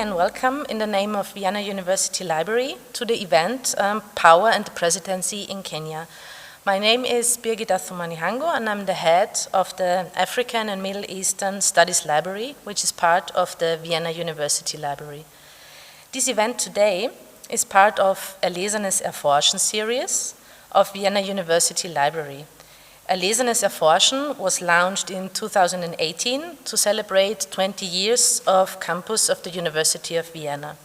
and welcome in the name of Vienna University Library to the event Power and the Presidency in Kenya. My name is Birgit Athumani-Hango and I'm the head of the African and Middle Eastern Studies Library, which is part of the Vienna University Library. This event today is part of Erlesenes Erforschen series of Vienna University Library. Erlesenes Erforschen was launched in 2018 to celebrate 20 years of campus of the University of Vienna.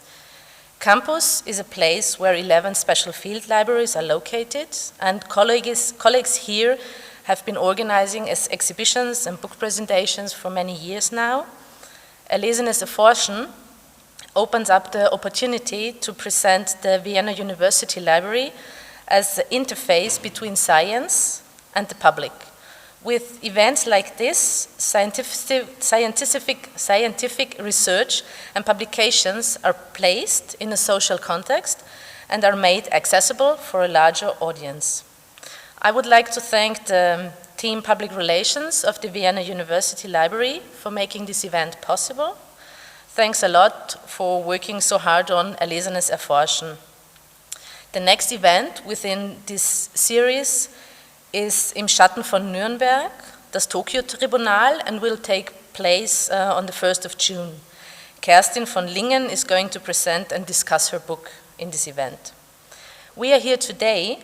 Campus is a place where 11 special field libraries are located, and colleagues here have been organizing exhibitions and book presentations for many years now. Erlesenes Erforschen opens up the opportunity to present the Vienna University Library as the interface between science and the public. With events like this, scientific research and publications are placed in a social context and are made accessible for a larger audience. I would like to thank the team Public Relations of the Vienna University Library for making this event possible. Thanks a lot for working so hard on Erlesenes Erforschen. The next event within this series is Im Schatten von Nürnberg, das Tokyo-Tribunal, and will take place on the 1st of June. Kerstin von Lingen is going to present and discuss her book in this event. We are here today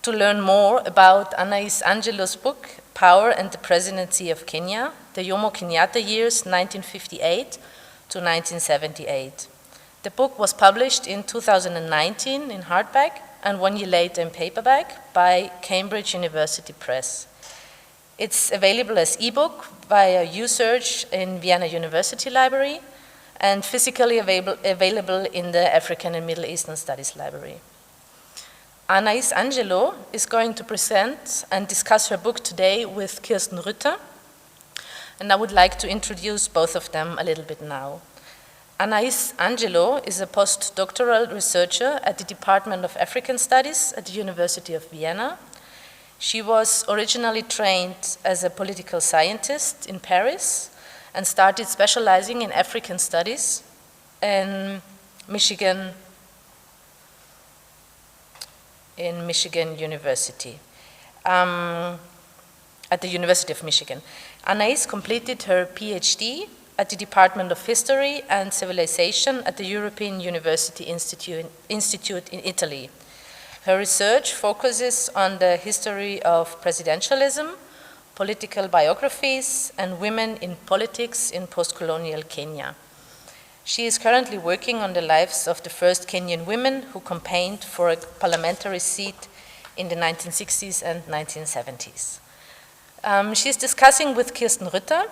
to learn more about Anaïs Angelo's book, Power and the Presidency of Kenya, the Jomo Kenyatta years 1958 to 1978. The book was published in 2019 in hardback and 1 year later in paperback by Cambridge University Press. It's available as ebook via uSearch in Vienna University Library and physically available in the African and Middle Eastern Studies Library. Anaïs Angelo is going to present and discuss her book today with Kirsten Rütter, and I would like to introduce both of them a little bit now. Anaïs Angelo is a postdoctoral researcher at the Department of African Studies at the University of Vienna. She was originally trained as a political scientist in Paris and started specializing in African studies in Michigan University, at the University of Michigan. Anaïs completed her PhD at the Department of History and Civilization at the European University Institute in Italy. Her research focuses on the history of presidentialism, political biographies, and women in politics in post-colonial Kenya. She is currently working on the lives of the first Kenyan women who campaigned for a parliamentary seat in the 1960s and 1970s. She is discussing with Kirsten Rütter,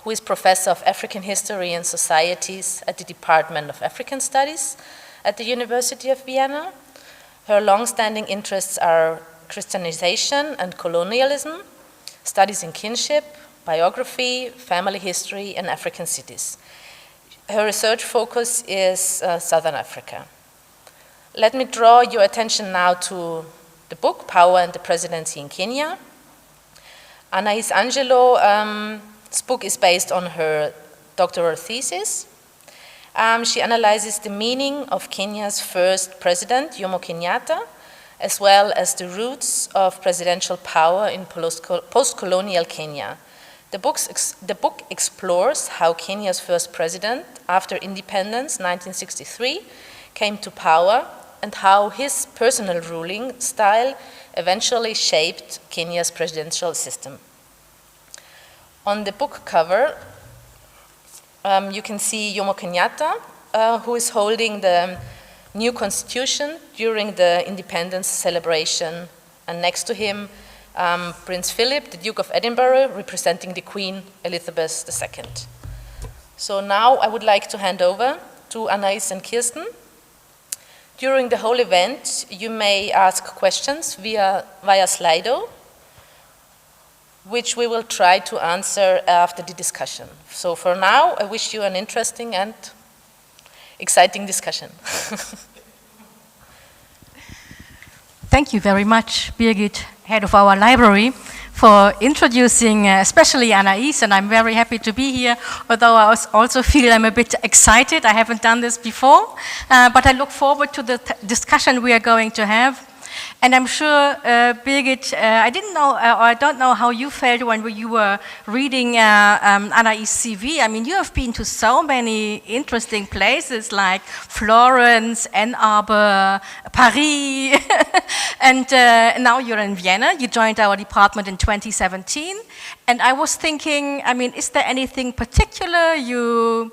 who is Professor of African History and Societies at the Department of African Studies at the University of Vienna. Her long-standing interests are Christianization and colonialism, studies in kinship, biography, family history, and African cities. Her research focus is Southern Africa. Let me draw your attention now to the book, Power and the Presidency in Kenya. Anaïs Angelo this book is based on her doctoral thesis. She analyzes the meaning of Kenya's first president, Jomo Kenyatta, as well as the roots of presidential power in post-colonial Kenya. The book explores how Kenya's first president, after independence, 1963, came to power and how his personal ruling style eventually shaped Kenya's presidential system. On the book cover, you can see Jomo Kenyatta, who is holding the new constitution during the independence celebration. And next to him, Prince Philip, the Duke of Edinburgh, representing the Queen Elizabeth II. So now I would like to hand over to Anaïs and Kirsten. During the whole event, you may ask questions via Slido, which we will try to answer after the discussion. So for now, I wish you an interesting and exciting discussion. Thank you very much, Birgit, head of our library, for introducing especially Anaïs, and I'm very happy to be here, although I also feel I'm a bit excited. I haven't done this before, but I look forward to the discussion we are going to have. And I'm sure, Birgit, I didn't know, or I don't know how you felt when you were reading Anaïs' CV. I mean, you have been to so many interesting places like Florence, Ann Arbor, Paris, and now you're in Vienna. You joined our department in 2017. And I was thinking, I mean, is there anything particular you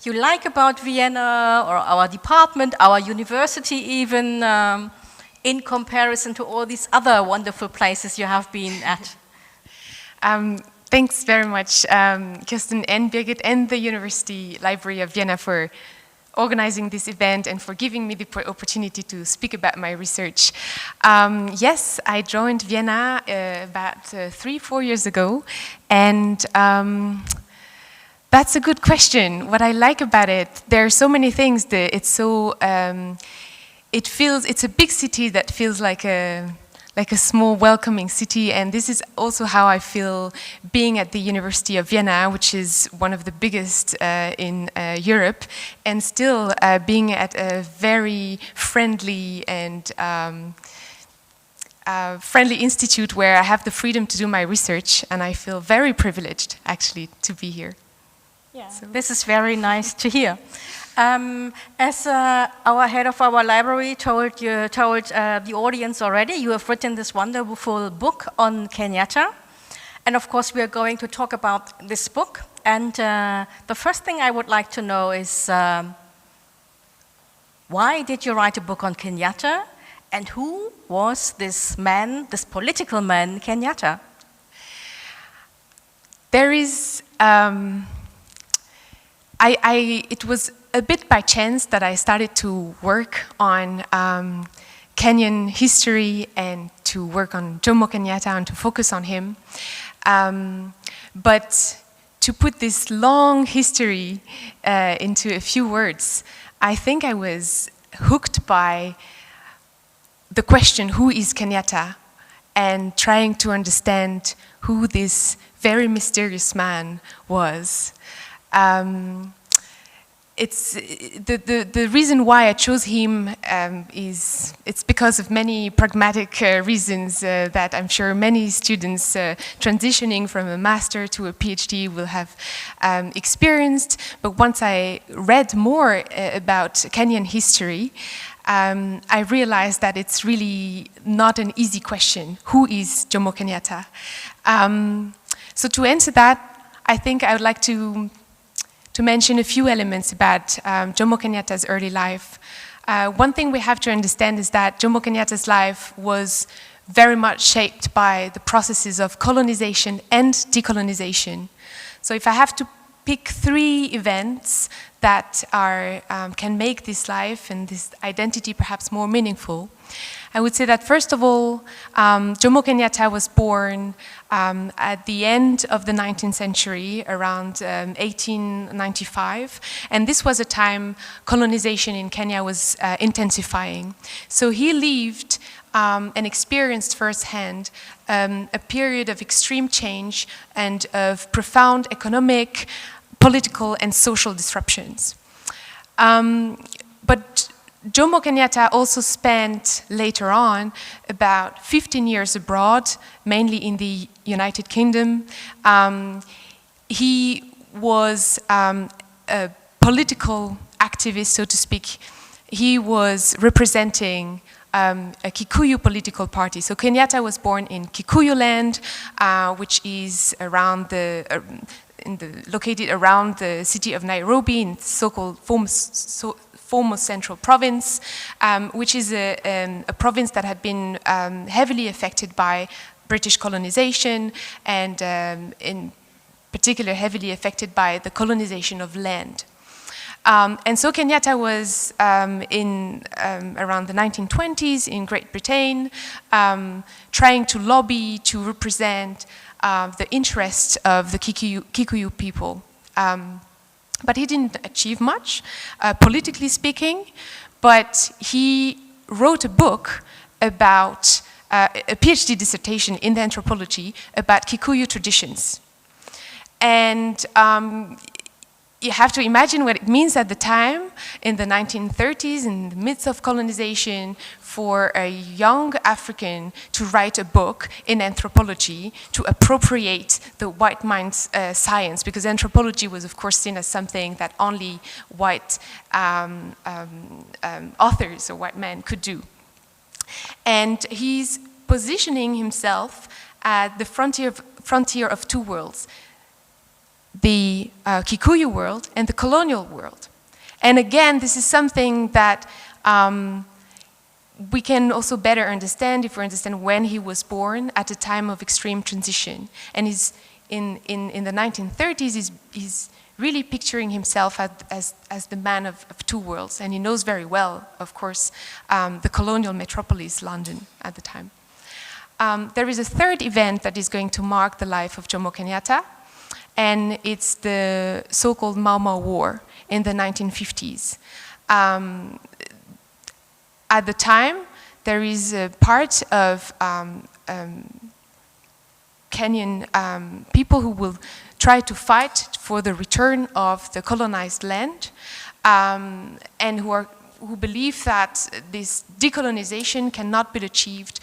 like about Vienna or our department, our university even? In comparison to all these other wonderful places you have been at? Thanks very much, Kirsten and Birgit and the University Library of Vienna for organizing this event and for giving me the opportunity to speak about my research. Yes, I joined Vienna about 3-4 years ago, and that's a good question. What I like about it, there are so many things. It's so it's a big city that feels like a small welcoming city, and this is also how I feel being at the University of Vienna, which is one of the biggest in Europe, and still being at a very friendly and friendly institute where I have the freedom to do my research, and I feel very privileged actually to be here. Yeah, so this is very nice to hear. As our head of our library told the audience already, you have written this wonderful book on Kenyatta. And of course, we are going to talk about this book. And the first thing I would like to know is, why did you write a book on Kenyatta? And who was this man, this political man, Kenyatta? There is, it was a bit by chance that I started to work on Kenyan history and to work on Jomo Kenyatta and to focus on him. But to put this long history into a few words, I think I was hooked by the question, who is Kenyatta? And trying to understand who this very mysterious man was. It's the reason why I chose him it's because of many pragmatic reasons that I'm sure many students transitioning from a master to a PhD will have experienced. But once I read more about Kenyan history, I realized that it's really not an easy question. Who is Jomo Kenyatta? So to answer that, I think I would like to mention a few elements about Jomo Kenyatta's early life. One thing we have to understand is that Jomo Kenyatta's life was very much shaped by the processes of colonization and decolonization. So if I have to pick 3 events that can make this life and this identity perhaps more meaningful, I would say that first of all, Jomo Kenyatta was born at the end of the 19th century, around 1895, and this was a time colonization in Kenya was intensifying. So he lived and experienced firsthand a period of extreme change and of profound economic, political and social disruptions. But Jomo Kenyatta also spent later on about 15 years abroad, mainly in the United Kingdom. He was a political activist, so to speak. He was representing a Kikuyu political party. So Kenyatta was born in Kikuyu land, which is around located around the city of Nairobi in so-called former central province, which is a province that had been heavily affected by British colonization and in particular heavily affected by the colonization of land. And so Kenyatta was in around the 1920s in Great Britain, trying to lobby to represent the interests of the Kikuyu people. But he didn't achieve much, politically speaking, but he wrote a book about a PhD dissertation in the anthropology about Kikuyu traditions. And you have to imagine what it means at the time, in the 1930s, in the midst of colonization, for a young African to write a book in anthropology to appropriate the white man's science, because anthropology was, of course, seen as something that only white authors or white men could do. And he's positioning himself at the frontier of two worlds, the Kikuyu world and the colonial world. And again, this is something that we can also better understand if we understand when he was born, at a time of extreme transition. And he's in the 1930s, he's really picturing himself as the man of two worlds. And he knows very well, of course, the colonial metropolis, London, at the time. There is a third event that is going to mark the life of Jomo Kenyatta, and it's the so-called Mau Mau War in the 1950s. At the time, there is a part of Kenyan people who will try to fight for the return of the colonized land, and who believe that this decolonization cannot be achieved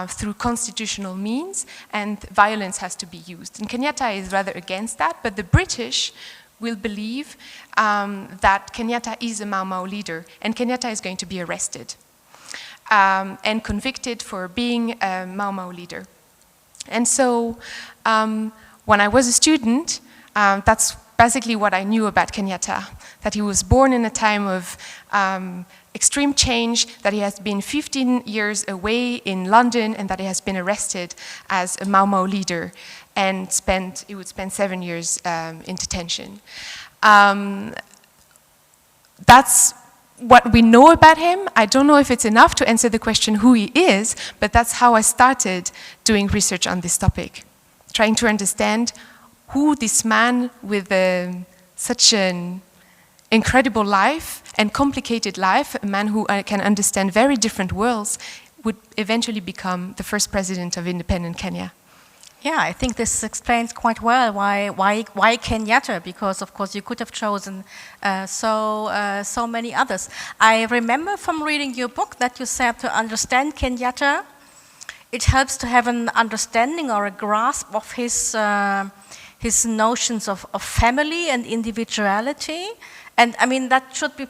through constitutional means, and violence has to be used. And Kenyatta is rather against that, but the British will believe that Kenyatta is a Mau Mau leader, and Kenyatta is going to be arrested and convicted for being a Mau Mau leader. And so when I was a student, that's basically what I knew about Kenyatta, that he was born in a time of extreme change, that he has been 15 years away in London, and that he has been arrested as a Mau Mau leader, and he would spend 7 years in detention. That's what we know about him. I don't know if it's enough to answer the question who he is, but that's how I started doing research on this topic, trying to understand who this man with such an incredible life and complicated life, a man who can understand very different worlds, would eventually become the first president of independent Kenya. Yeah, I think this explains quite well why Kenyatta, because of course you could have chosen so many others. I remember from reading your book that you said to understand Kenyatta, it helps to have an understanding or a grasp of his notions of family and individuality. And I mean, that should be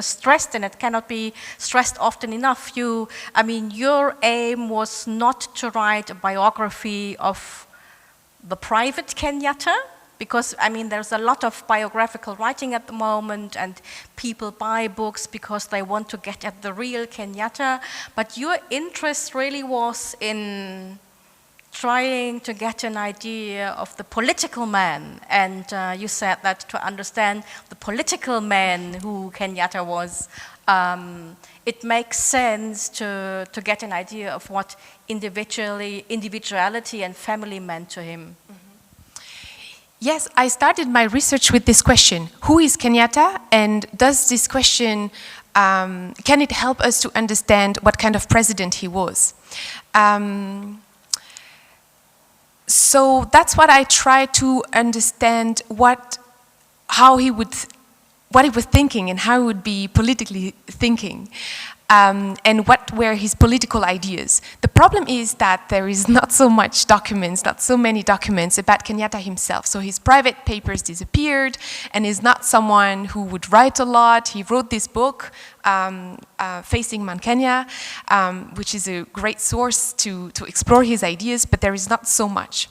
stressed, and it cannot be stressed often enough. Your aim was not to write a biography of the private Kenyatta, because I mean, there's a lot of biographical writing at the moment, and people buy books because they want to get at the real Kenyatta. But your interest really was in trying to get an idea of the political man, and you said that to understand the political man who Kenyatta was, it makes sense to get an idea of what individuality and family meant to him. Yes, I started my research with this question: who is Kenyatta, and does this question, can it help us to understand what kind of president he was? So that's what I try to understand, what he was thinking and how he would be politically thinking, and what were his political ideas. The problem is that there is not so many documents about Kenyatta himself. So his private papers disappeared, and he's not someone who would write a lot. He wrote this book, Facing Mount Kenya, which is a great source to explore his ideas, but there is not so much.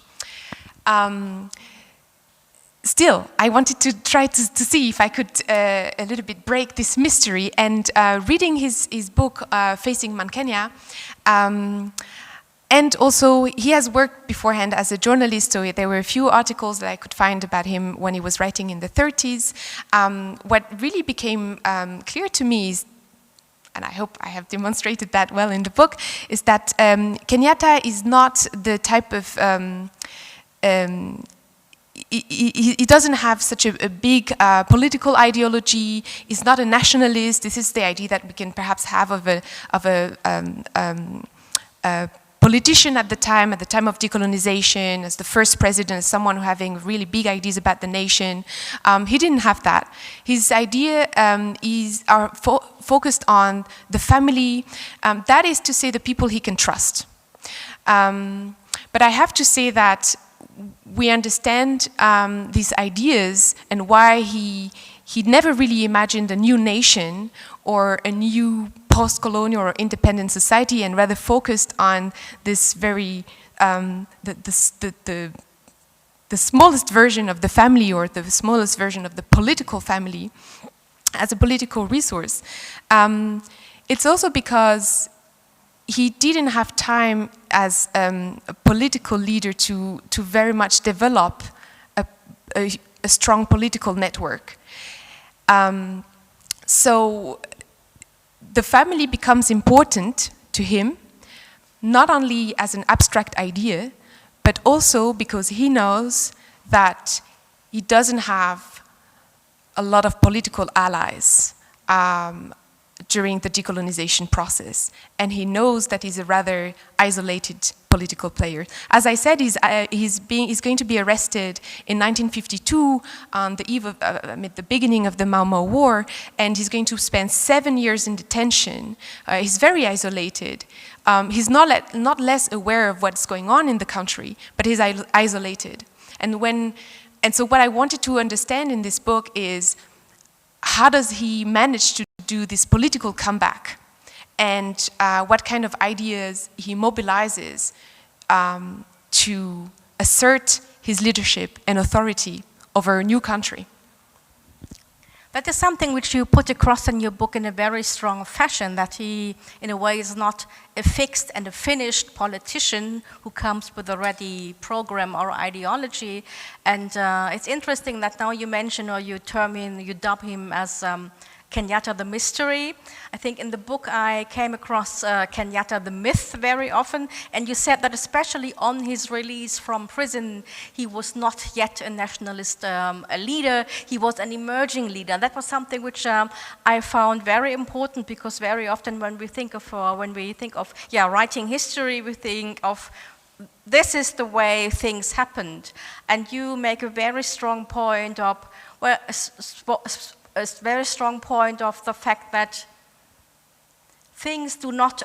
Still, I wanted to try to see if I could a little bit break this mystery, and reading his book, Facing Mount Kenya, and also he has worked beforehand as a journalist, so there were a few articles that I could find about him when he was writing in the 30s. What really became clear to me is, and I hope I have demonstrated that well in the book, is that Kenyatta is not the type of he doesn't have such a big political ideology. He's not a nationalist. This is the idea that we can perhaps have of a politician at the time of decolonization, as the first president, as someone who having really big ideas about the nation. He didn't have that. His idea is focused on the family. That is to say, the people he can trust. But I have to say that we understand these ideas and why he never really imagined a new nation or a new post-colonial or independent society, and rather focused on this very the smallest version of the family, or the smallest version of the political family, as a political resource. It's also because he didn't have time as a political leader to very much develop a strong political network. So the family becomes important to him, not only as an abstract idea, but also because he knows that he doesn't have a lot of political allies during the decolonization process. And he knows that he's a rather isolated political player. As I said, he's going to be arrested in 1952 on the eve of, the beginning of the Mau Mau War, and he's going to spend 7 years in detention. He's very isolated. He's not less aware of what's going on in the country, but he's isolated. And so what I wanted to understand in this book is, how does he manage to do this political comeback? And what kind of ideas he mobilizes to assert his leadership and authority over a new country. That is something which you put across in your book in a very strong fashion, that he, in a way, is not a fixed and a finished politician who comes with a ready program or ideology. And it's interesting that now you mention, or you dub him as Kenyatta the mystery. I think in the book I came across Kenyatta the myth very often, and you said that especially on his release from prison, he was not yet a nationalist a leader, he was an emerging leader. That was something which I found very important, because very often when we think of writing history, we think of this is the way things happened. And you make a very strong point of, well, a very strong point of the fact that things do not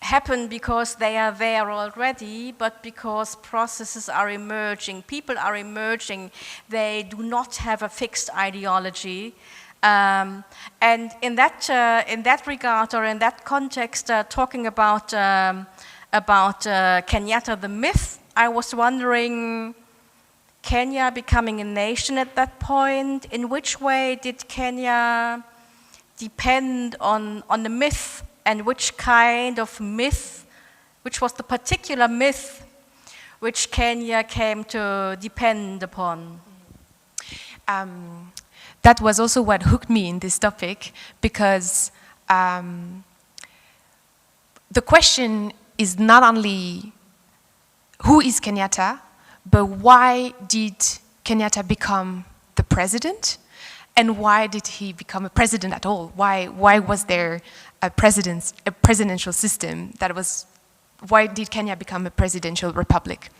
happen because they are there already, but because processes are emerging, people are emerging, they do not have a fixed ideology. And in that regard, or in that context, talking about Kenyatta the myth, I was wondering, Kenya becoming a nation at that point, in which way did Kenya depend on the myth, and which kind of myth, which was the particular myth which Kenya came to depend upon? That was also what hooked me in this topic, because the question is not only who is Kenyatta, but why did Kenyatta become the president? And why did he become a president at all? Why was there a presidential system that was, why did Kenya become a presidential republic?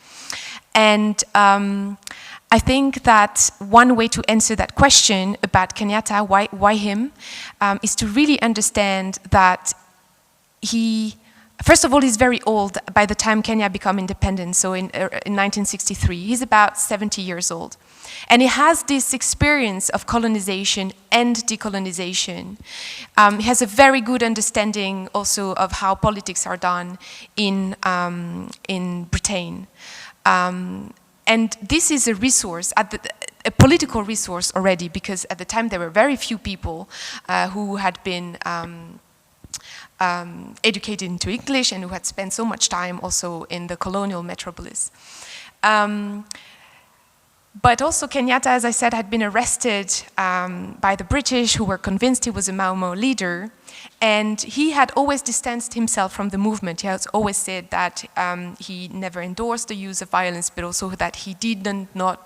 And I think that one way to answer that question about Kenyatta, why him, is to really understand that he, first of all, he's very old by the time Kenya became independent, so in 1963. He's about 70 years old. And he has this experience of colonization and decolonization. He has a very good understanding also of how politics are done in Britain. And this is a resource, a political resource already, because at the time there were very few people who had been educated into English and who had spent so much time also in the colonial metropolis. But also Kenyatta, as I said, had been arrested by the British, who were convinced he was a Mau Mau leader. And he had always distanced himself from the movement. He has always said that he never endorsed the use of violence, but also that he didn't know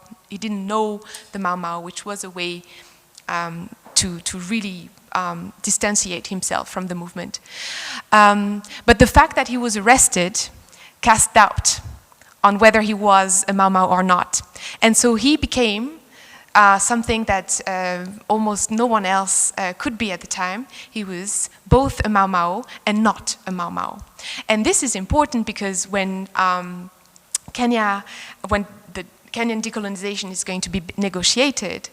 the Mau Mau, which was a way to really distanciate himself from the movement. But the fact that he was arrested cast doubt on whether he was a Mau Mau or not. And so he became something that almost no one else could be at the time. He was both a Mau Mau and not a Mau Mau. And this is important because when when the Kenyan decolonization is going to be negotiated,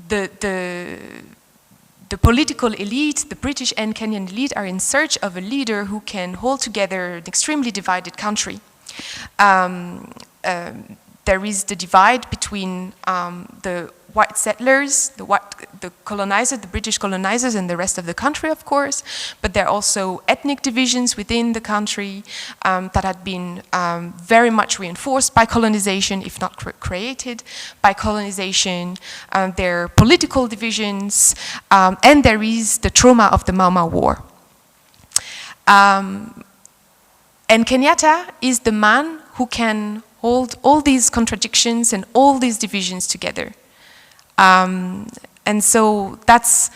the political elite, the British and Kenyan elite, are in search of a leader who can hold together an extremely divided country. There is the divide between the white settlers, the colonizers, the British colonizers, and the rest of the country, of course. But there are also ethnic divisions within the country that had been very much reinforced by colonization, if not created by colonization. There are political divisions, and there is the trauma of the Mau Mau War. And Kenyatta is the man who can hold all these contradictions and all these divisions together. And so that's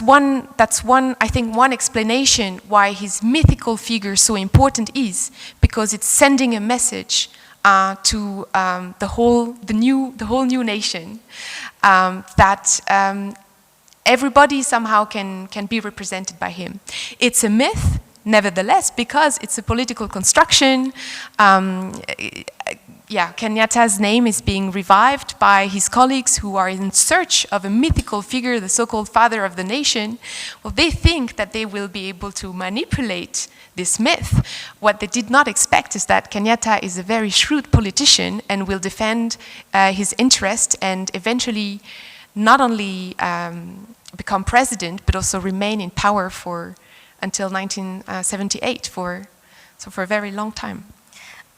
one, I think, one explanation why his mythical figure is so important, is because it's sending a message to the whole new nation that everybody somehow can be represented by him. It's a myth, nevertheless, because it's a political construction. Kenyatta's name is being revived by his colleagues who are in search of a mythical figure, the so-called father of the nation. Well, they think that they will be able to manipulate this myth. What they did not expect is that Kenyatta is a very shrewd politician and will defend his interest and eventually not only become president, but also remain in power until 1978, for a very long time.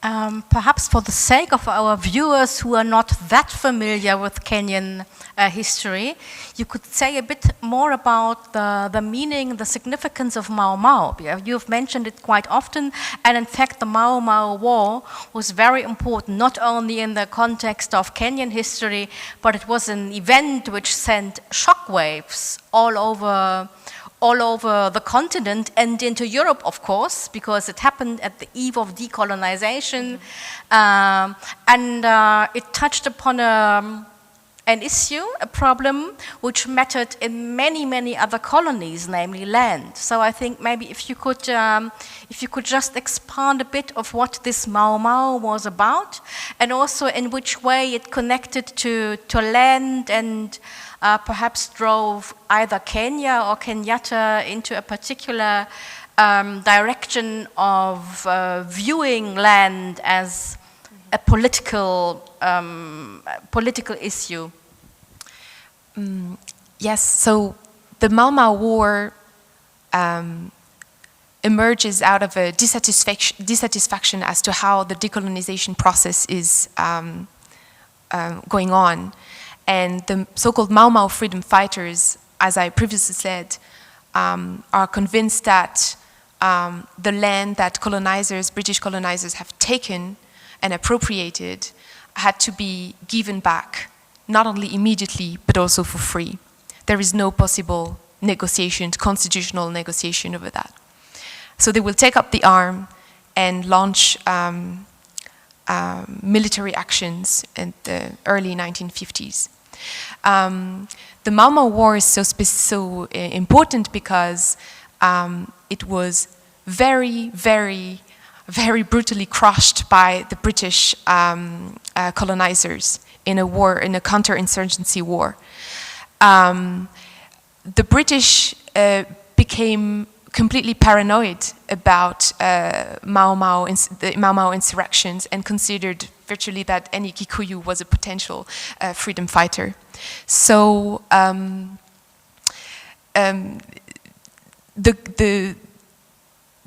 Perhaps for the sake of our viewers who are not that familiar with Kenyan history, you could say a bit more about the meaning, the significance of Mau Mau. You've mentioned it quite often, and in fact the Mau Mau War was very important, not only in the context of Kenyan history, but it was an event which sent shockwaves all over the continent and into Europe, of course, because it happened at the eve of decolonization. And it touched upon an issue, a problem, which mattered in many, many other colonies, namely land. So I think maybe if you could just expand a bit of what this Mau Mau was about, and also in which way it connected to land and perhaps drove either Kenya or Kenyatta into a particular direction of viewing land as a political issue. Yes, so the Mau Mau War emerges out of a dissatisfaction as to how the decolonization process is going on. And the so-called Mau Mau freedom fighters, as I previously said, are convinced that the land that British colonizers have taken and appropriated had to be given back, not only immediately, but also for free. There is no possible negotiation, constitutional negotiation over that. So they will take up the arm and launch military actions in the early 1950s. The Mau Mau War is so important because it was very, very, very brutally crushed by the British colonizers in a counter-insurgency war. The British became completely paranoid about the Mau Mau insurrections and considered virtually that any Kikuyu was a potential freedom fighter. So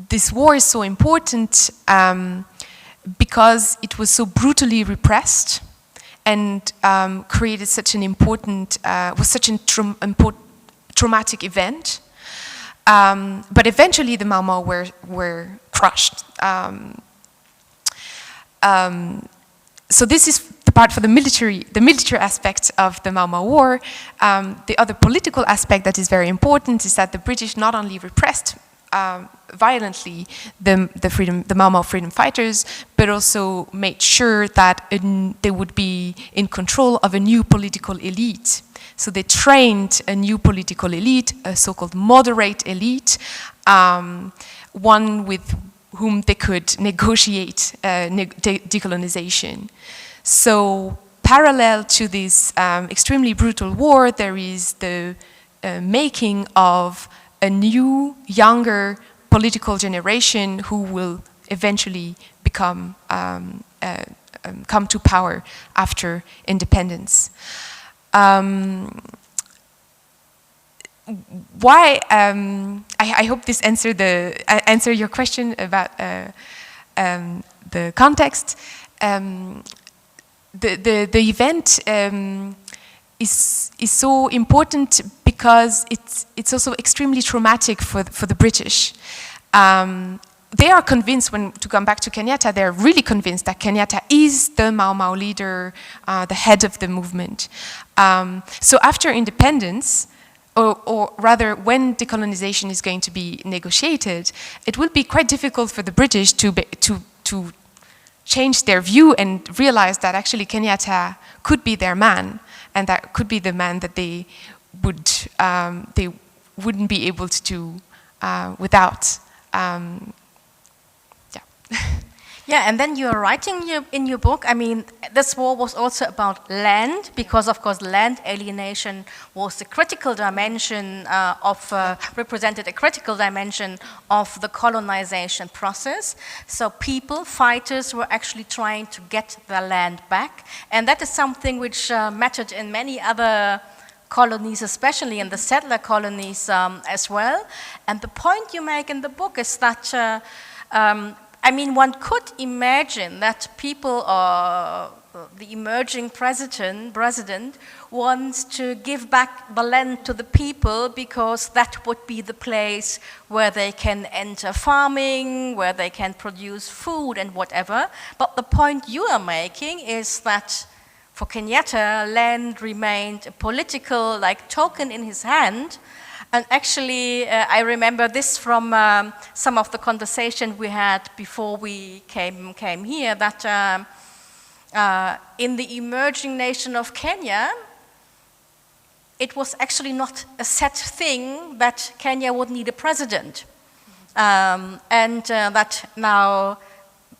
this war is so important because it was so brutally repressed and created such an important, was such a traumatic event. But eventually the Mau Mau were crushed. So this is the part for the military aspect of the Mau Mau War. The other political aspect that is very important is that the British not only repressed violently the Mau Mau freedom fighters, but also made sure that they would be in control of a new political elite. So they trained a new political elite, a so-called moderate elite, one with whom they could negotiate decolonization. So parallel to this extremely brutal war, there is the making of a new, younger political generation who will eventually become come to power after independence. Why? I hope this answer your question about the context. The event is so important because it's also extremely traumatic for the British. They are convinced, to come back to Kenyatta, they're really convinced that Kenyatta is the Mau Mau leader, the head of the movement. So after independence, or rather when decolonization is going to be negotiated, it will be quite difficult for the British to change their view and realize that actually Kenyatta could be their man, and that could be the man that they wouldn't be able to do without. Yeah, and then you're writing in your book, I mean, this war was also about land, because of course land alienation was the critical dimension represented a critical dimension of the colonization process. So people, fighters, were actually trying to get their land back, and that is something which mattered in many other colonies, especially in the settler colonies as well. And the point you make in the book is that I mean, one could imagine that people, the emerging president wants to give back the land to the people because that would be the place where they can enter farming, where they can produce food and whatever. But the point you are making is that for Kenyatta, land remained a political token in his hand. And actually, I remember this from some of the conversation we had before we came here, that in the emerging nation of Kenya, it was actually not a set thing that Kenya would need a president. And that now,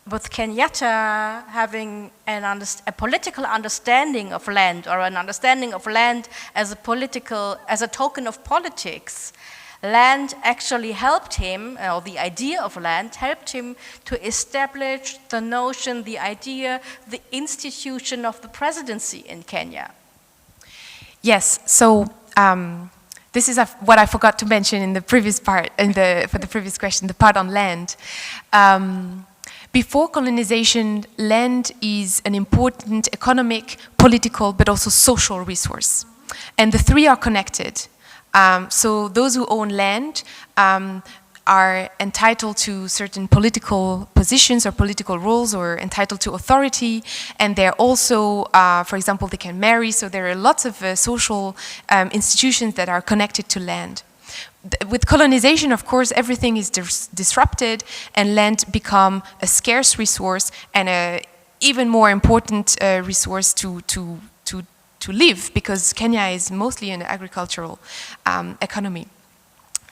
with Kenyatta having a political understanding of land, or an understanding of land as a token of politics, land actually helped him, or the idea of land helped him to establish the notion, the idea, the institution of the presidency in Kenya. Yes, so this is what I forgot to mention in the previous part, for the previous question, the part on land. Before colonization, land is an important economic, political, but also social resource. And the three are connected. So those who own land are entitled to certain political positions or political roles, or entitled to authority. And they're also, for example, they can marry. So there are lots of social institutions that are connected to land. With colonization, of course, everything is disrupted, and land become a scarce resource and an even more important resource to live, because Kenya is mostly an agricultural economy.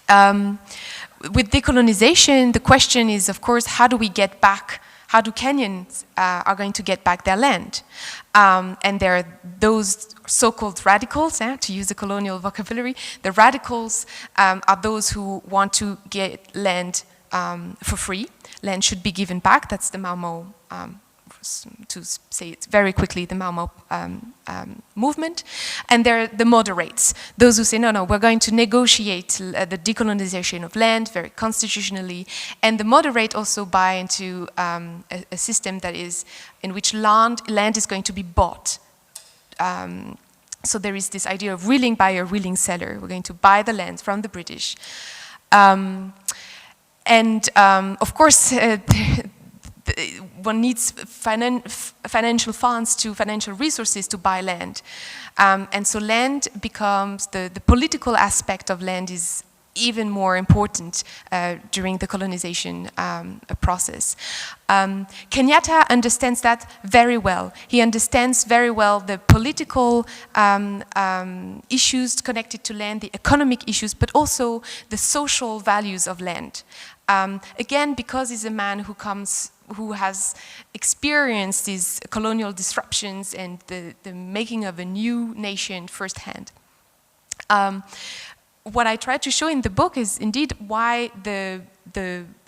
With decolonization, the question is, of course, how do Kenyans are going to get back their land? And there are those so-called radicals, to use the colonial vocabulary. The radicals are those who want to get land for free. Land should be given back. That's the Mau Mau to say it very quickly, the Mau Mau movement. And there are the moderates, those who say, no, we're going to negotiate the decolonization of land very constitutionally. And the moderate also buy into a system that is in which land is going to be bought. So there is this idea of willing buyer, willing seller. We're going to buy the land from the British. Of course, one needs financial funds financial resources to buy land. And so land becomes, the political aspect of land is even more important during the colonization process. Kenyatta understands that very well. He understands very well the political issues connected to land, the economic issues, but also the social values of land. Again, because he's a man who has experienced these colonial disruptions and the making of a new nation firsthand. What I try to show in the book is indeed why the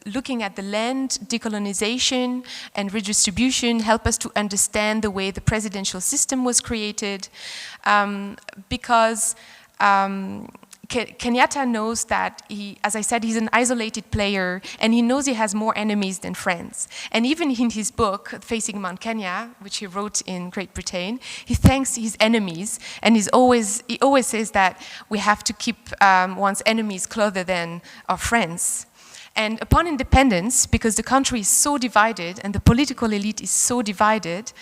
looking at the land, decolonization and redistribution help us to understand the way the presidential system was created, because Kenyatta knows that as I said, he's an isolated player, and he knows he has more enemies than friends. And even in his book, Facing Mount Kenya, which he wrote in Great Britain, he thanks his enemies, and he always says that we have to keep one's enemies closer than our friends. And upon independence, because the country is so divided and the political elite is so divided,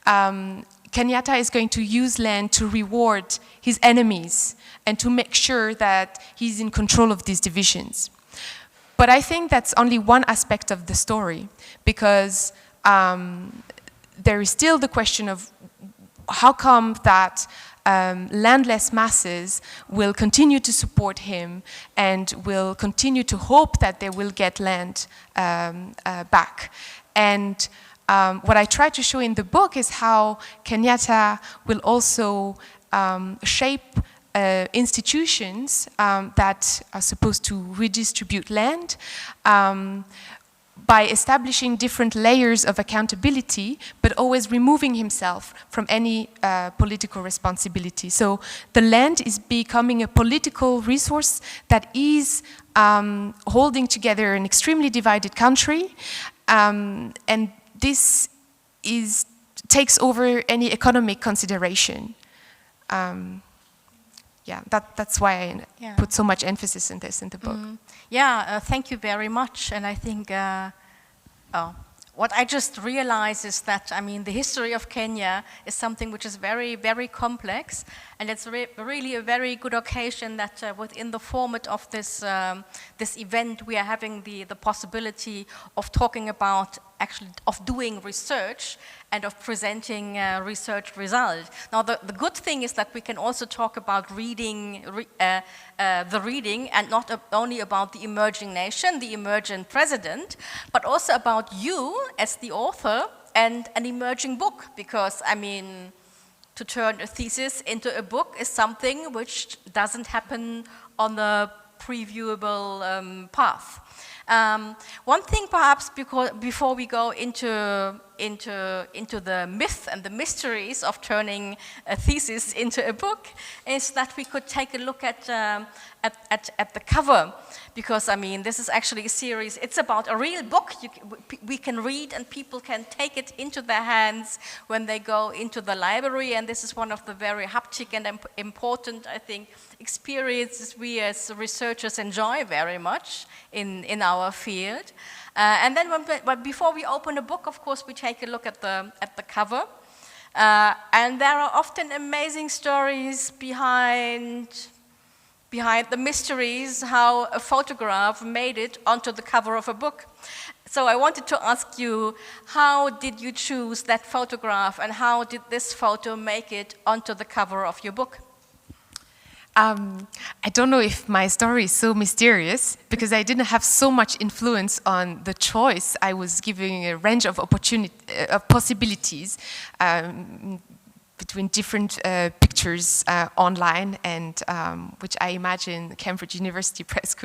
Kenyatta is going to use land to reward his enemies and to make sure that he's in control of these divisions. But I think that's only one aspect of the story, because there is still the question of how come that landless masses will continue to support him and will continue to hope that they will get land back. And what I try to show in the book is how Kenyatta will also shape institutions that are supposed to redistribute land by establishing different layers of accountability, but always removing himself from any political responsibility. So the land is becoming a political resource that is holding together an extremely divided country, and this takes over any economic consideration. That's why I put so much emphasis in this in the book. Thank you very much. And I think what I just realized is that, I mean, the history of Kenya is something which is very, very complex, and it's really a very good occasion that within the format of this this event we are having the possibility of talking about, actually, of doing research and of presenting research results. Now, the good thing is that we can also talk about reading, the reading, and not only about the emerging nation, the emergent president, but also about you as the author and an emerging book. Because, I mean, to turn a thesis into a book is something which doesn't happen on the previewable path. One thing perhaps before we go into the myth and the mysteries of turning a thesis into a book is that we could take a look at the cover, because I mean this is actually a series. It's about a real book we can read, and people can take it into their hands when they go into the library, and this is one of the very haptic and important, I think, experiences we as researchers enjoy very much in our field. And then before we open a book, of course, we take a look at the cover. And there are often amazing stories behind the mysteries, how a photograph made it onto the cover of a book. So I wanted to ask you, how did you choose that photograph, and how did this photo make it onto the cover of your book? I don't know if my story is so mysterious, because I didn't have so much influence on the choice. I was giving a range of possibilities between different pictures online, and which I imagine Cambridge University Press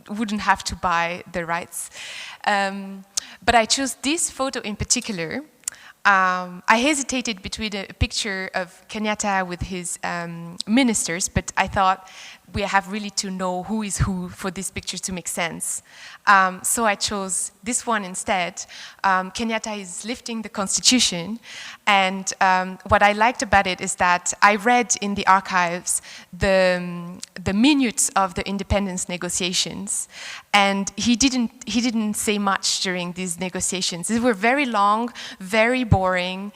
wouldn't have to buy the rights. But I chose this photo in particular. I hesitated between a picture of Kenyatta with his ministers, but I thought we have really to know who is who for this picture to make sense. So I chose this one instead. Kenyatta is lifting the Constitution, and what I liked about it is that I read in the archives the minutes of the independence negotiations, and he didn't say much during these negotiations. They were very long, very boring.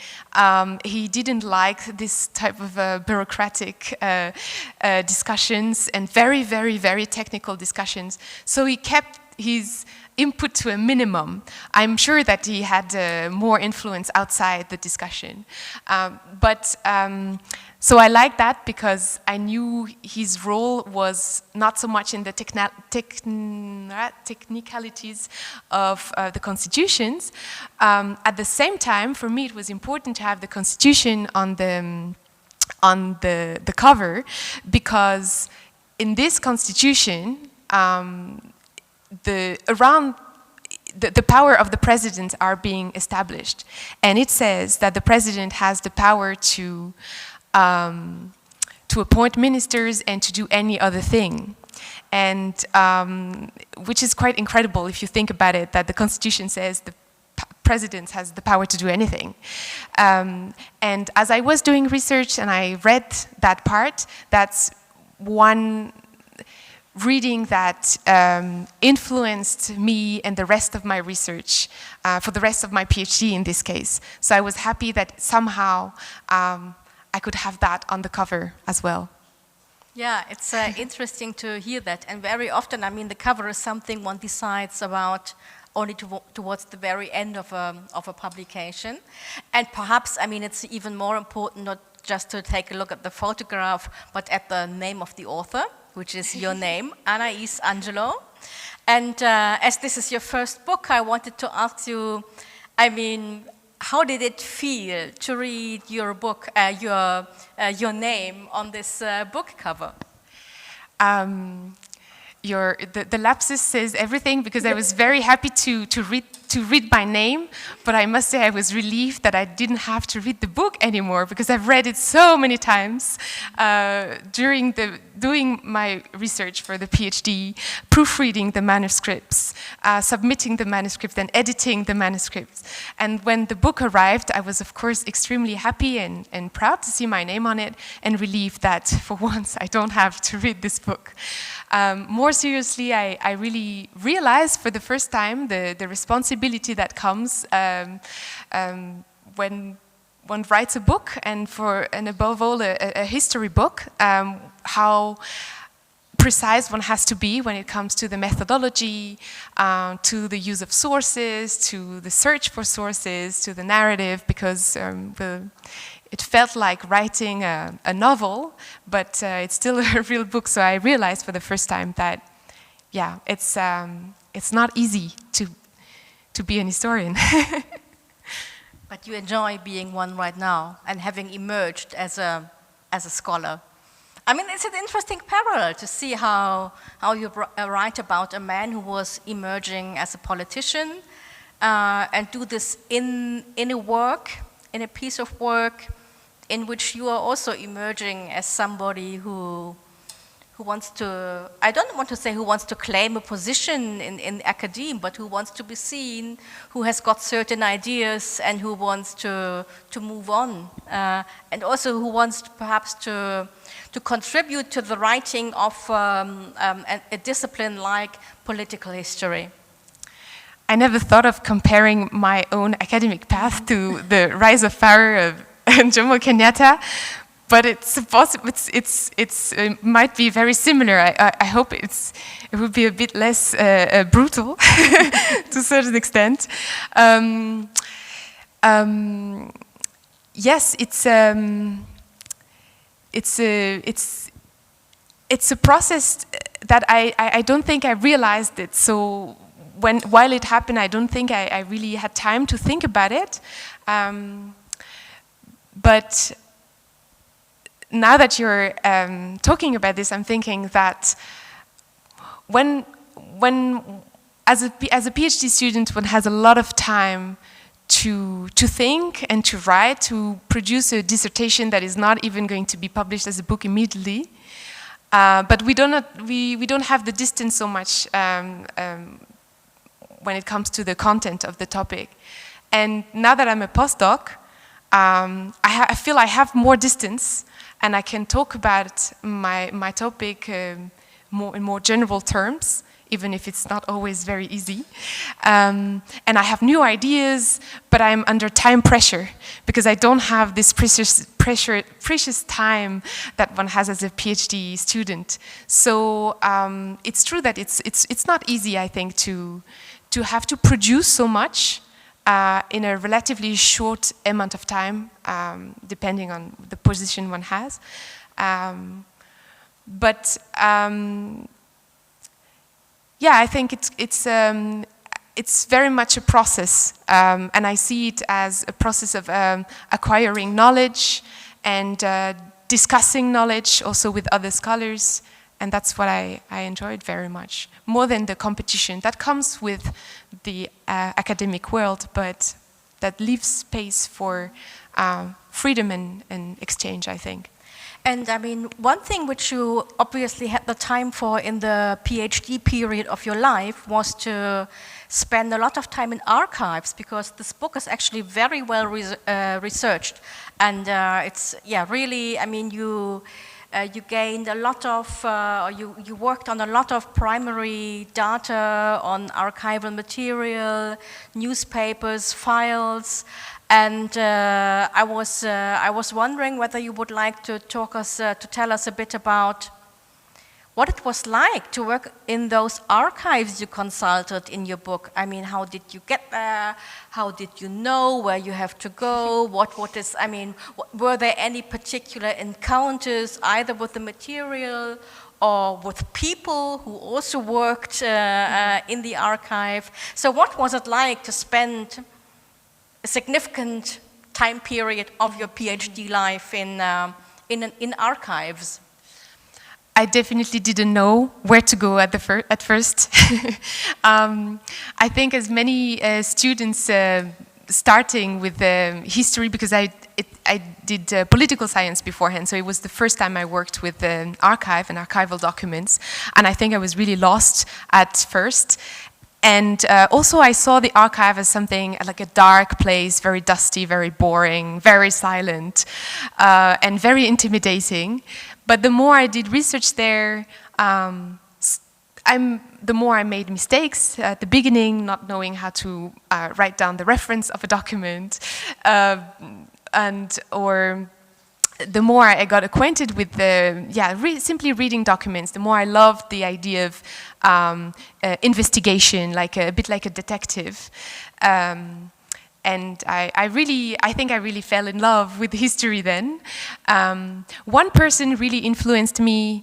He didn't like this type of bureaucratic discussions and very, very, very technical discussions. So he kept his input to a minimum. I'm sure that he had more influence outside the discussion. So I like that because I knew his role was not so much in the technicalities of the constitutions. At the same time, for me, it was important to have the constitution on the cover, because in this constitution, the power of the president are being established, and it says that the president has the power to appoint ministers and to do any other thing, and which is quite incredible if you think about it, that the constitution says the president has the power to do anything. And as I was doing research and I read that part, that's one reading that influenced me and the rest of my research, for the rest of my PhD in this case. So I was happy that somehow I could have that on the cover as well. Yeah, it's interesting to hear that. And very often, I mean, the cover is something one decides about only towards the very end of a publication. And perhaps, I mean, it's even more important not just to take a look at the photograph, but at the name of the author, which is your name, Anaïs Angelo. And as this is your first book, I wanted to ask you, I mean, how did it feel to read your book, your name on this book cover? The lapsus says everything, because I was very happy to read my name, but I must say I was relieved that I didn't have to read the book anymore, because I've read it so many times during doing my research for the PhD, proofreading the manuscripts, submitting the manuscript and editing the manuscripts. And when the book arrived, I was of course extremely happy and proud to see my name on it, and relieved that for once I don't have to read this book. More seriously, I really realized for the first time the responsibility that comes when one writes a book, and above all a history book, how precise one has to be when it comes to the methodology, to the use of sources, to the search for sources, to the narrative, because it felt like writing a novel, but it's still a real book. So I realized for the first time that, yeah, it's not easy to be an historian. But you enjoy being one right now and having emerged as a scholar. I mean, it's an interesting parallel to see how you write about a man who was emerging as a politician and do this in a piece of work in which you are also emerging as somebody who wants to, I don't want to say who wants to claim a position in academia, but who wants to be seen, who has got certain ideas and who wants to move on, and also who wants perhaps to contribute to the writing of a discipline like political history. I never thought of comparing my own academic path to the rise of power of Jomo Kenyatta, but it's possible. It might be very similar. I hope it would be a bit less brutal to a certain extent. Yes, it's a process that I don't think I realized it. So while it happened, I don't think I really had time to think about it. But now that you're talking about this, I'm thinking that when as a PhD student, one has a lot of time to think and to write, to produce a dissertation that is not even going to be published as a book immediately. But we don't have the distance so much when it comes to the content of the topic. And now that I'm a postdoc, I feel I have more distance, and I can talk about my topic in more general terms, even if it's not always very easy. And I have new ideas, but I'm under time pressure because I don't have this precious time that one has as a PhD student. So it's true that it's not easy, I think, to have to produce so much in a relatively short amount of time, depending on the position one has. Yeah, I think it's very much a process, and I see it as a process of acquiring knowledge and discussing knowledge also with other scholars, and that's what I enjoyed very much, more than the competition that comes with the academic world, but that leaves space for freedom and exchange, I think. And I mean, one thing which you obviously had the time for in the PhD period of your life was to spend a lot of time in archives, because this book is actually very well researched. And it's, yeah, really, I mean, you gained a lot of, you worked on a lot of primary data on archival material, newspapers, files. And I was wondering whether you would like to tell us a bit about what it was like to work in those archives you consulted in your book. I mean, how did you get there? How did you know where you have to go? Were there any particular encounters either with the material or with people who also worked in the archive? So what was it like to spend a significant time period of your PhD life in archives? I definitely didn't know where to go at first. I think as many students starting with history, because I did political science beforehand, so it was the first time I worked with archive and archival documents, and I think I was really lost at first. And also I saw the archive as something like a dark place, very dusty, very boring, very silent, and very intimidating. But the more I did research there, the more I made mistakes at the beginning, not knowing how to write down the reference of a document, or the more I got acquainted with simply reading documents, the more I loved the idea of investigation, a bit like a detective. And I think I really fell in love with history then. One person really influenced me.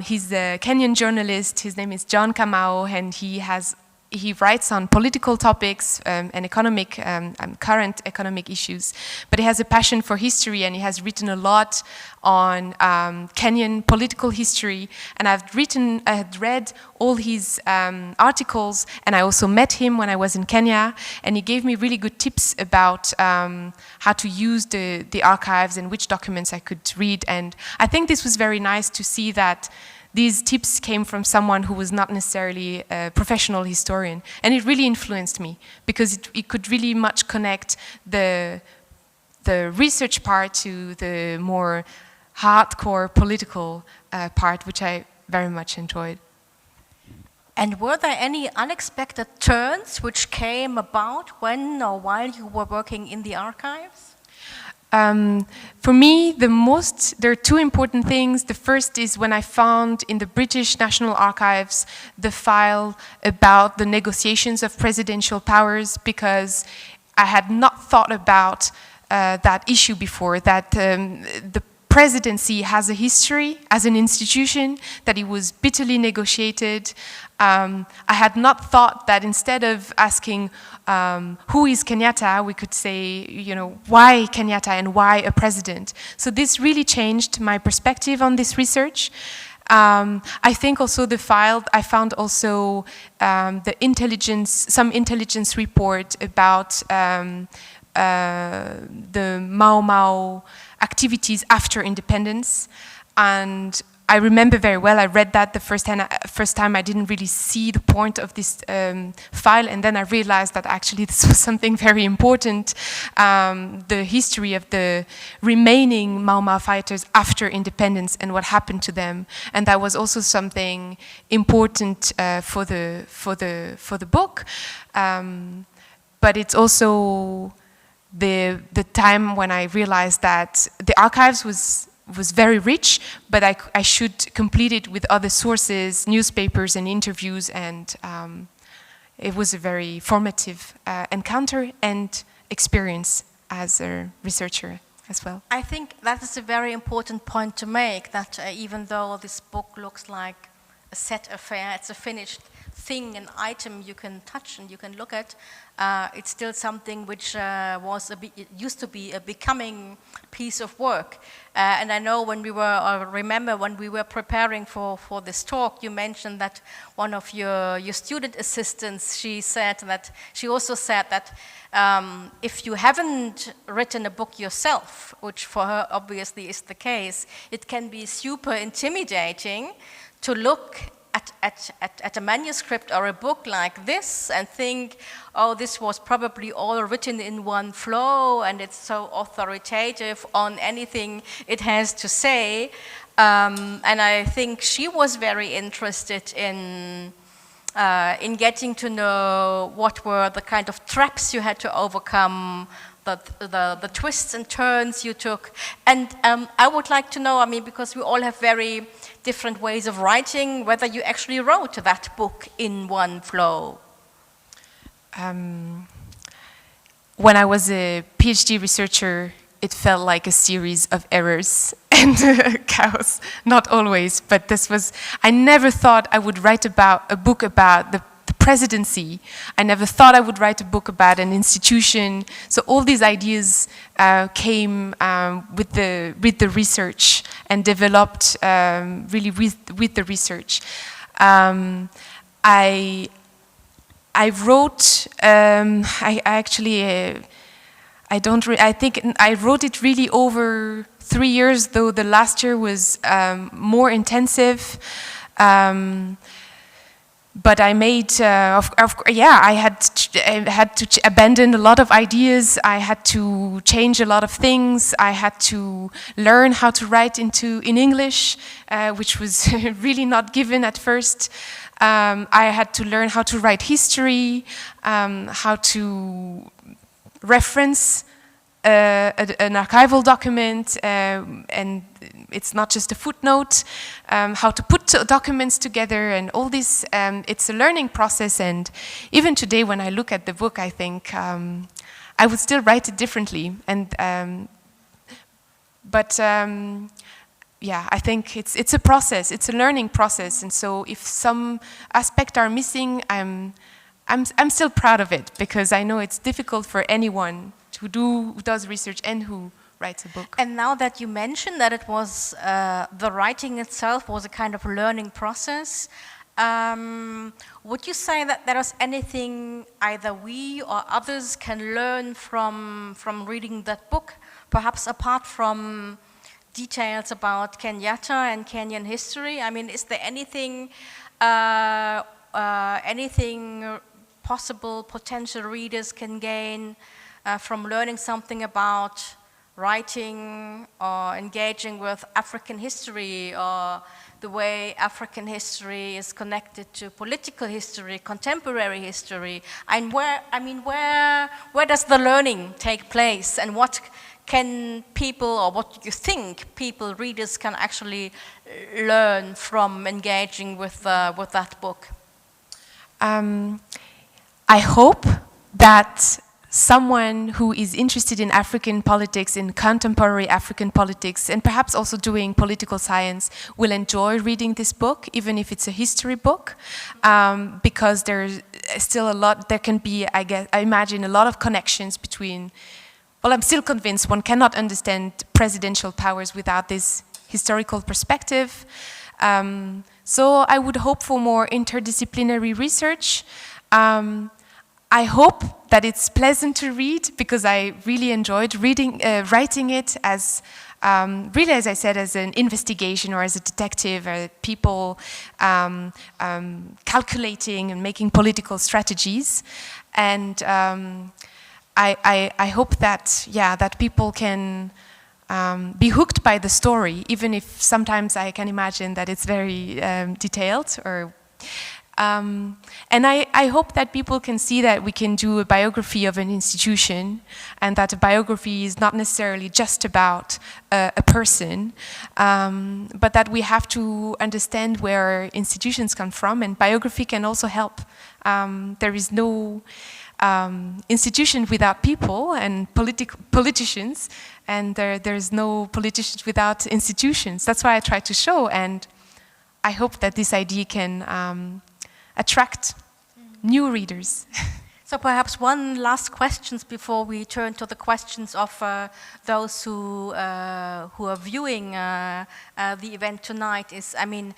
He's a Kenyan journalist. His name is John Kamau, and he writes on political topics and current economic issues, but he has a passion for history, and he has written a lot on Kenyan political history. And I had read all his articles, and I also met him when I was in Kenya, and he gave me really good tips about how to use the archives and which documents I could read. And I think this was very nice to see that these tips came from someone who was not necessarily a professional historian. And it really influenced me, because it could really much connect the research part to the more hardcore political part, which I very much enjoyed. And were there any unexpected turns which came about when or while you were working in the archives? For me, there are two important things. The first is when I found in the British National Archives the file about the negotiations of presidential powers, because I had not thought about that issue before, that the presidency has a history as an institution, that it was bitterly negotiated. I had not thought that instead of asking who is Kenyatta, we could say, why Kenyatta and why a president. So this really changed my perspective on this research. I think also the file, I found also some intelligence report about the Mau Mau activities after independence. And I remember very well, I read that the first time I didn't really see the point of this file, and then I realized that actually this was something very important, the history of the remaining Mau Mau fighters after independence and what happened to them. And that was also something important for the book. But it's also the time when I realized that the archives was very rich, but I should complete it with other sources, newspapers and interviews, and it was a very formative encounter and experience as a researcher as well. I think that is a very important point to make, that even though this book looks like a set affair, it's a finished thing, an item you can touch and you can look at, it's still something which used to be a becoming piece of work. And I know when we were, remember when we were preparing for this talk, you mentioned that one of your student assistants, she also said that if you haven't written a book yourself, which for her obviously is the case, it can be super intimidating to look at a manuscript or a book like this and think, oh, this was probably all written in one flow and it's so authoritative on anything it has to say. And I think she was very interested in getting to know what were the kind of traps you had to overcome, the twists and turns you took. And I would like to know, I mean, because we all have very different ways of writing, whether you actually wrote that book in one flow. When I was a PhD researcher, it felt like a series of errors and chaos. Not always, but I never thought I would write about a book about the presidency. I never thought I would write a book about an institution. So all these ideas came with the research and developed really with the research. I wrote. I think I wrote it really over 3 years, though the last year was more intensive. But I made, I had to abandon a lot of ideas. I had to change a lot of things. I had to learn how to write in English, which was really not given at first. I had to learn how to write history, how to reference an archival document, and it's not just a footnote, how to put documents together and all this. It's a learning process, and even today when I look at the book, I think I would still write it differently. And yeah, I think it's a process, it's a learning process, and so if some aspects are missing, I'm still proud of it, because I know it's difficult for anyone who does research and who writes a book. And now that you mentioned that it was the writing itself was a kind of learning process, would you say that there is anything either we or others can learn from reading that book, perhaps apart from details about Kenyatta and Kenyan history? I mean, is there anything possible potential readers can gain from learning something about writing or engaging with African history, or the way African history is connected to political history, contemporary history, and where does the learning take place, and what can people, or what do you think readers can actually learn from engaging with that book? I hope that someone who is interested in African politics, in contemporary African politics, and perhaps also doing political science, will enjoy reading this book, even if it's a history book, because there's still a lot, there can be, I imagine, a lot of connections between, well, I'm still convinced one cannot understand presidential powers without this historical perspective. So I would hope for more interdisciplinary research. I hope that it's pleasant to read, because I really enjoyed writing it as, really, as I said, as an investigation or as a detective, people calculating and making political strategies. And I hope that, that people can be hooked by the story, even if sometimes I can imagine that it's very detailed. And I hope that people can see that we can do a biography of an institution, and that a biography is not necessarily just about a person, but that we have to understand where institutions come from, and biography can also help. There is no institution without people and politicians, and there's no politicians without institutions. That's why I try to show, and I hope that this idea can attract new readers. So perhaps one last question before we turn to the questions of those who are viewing the event tonight is, I mean,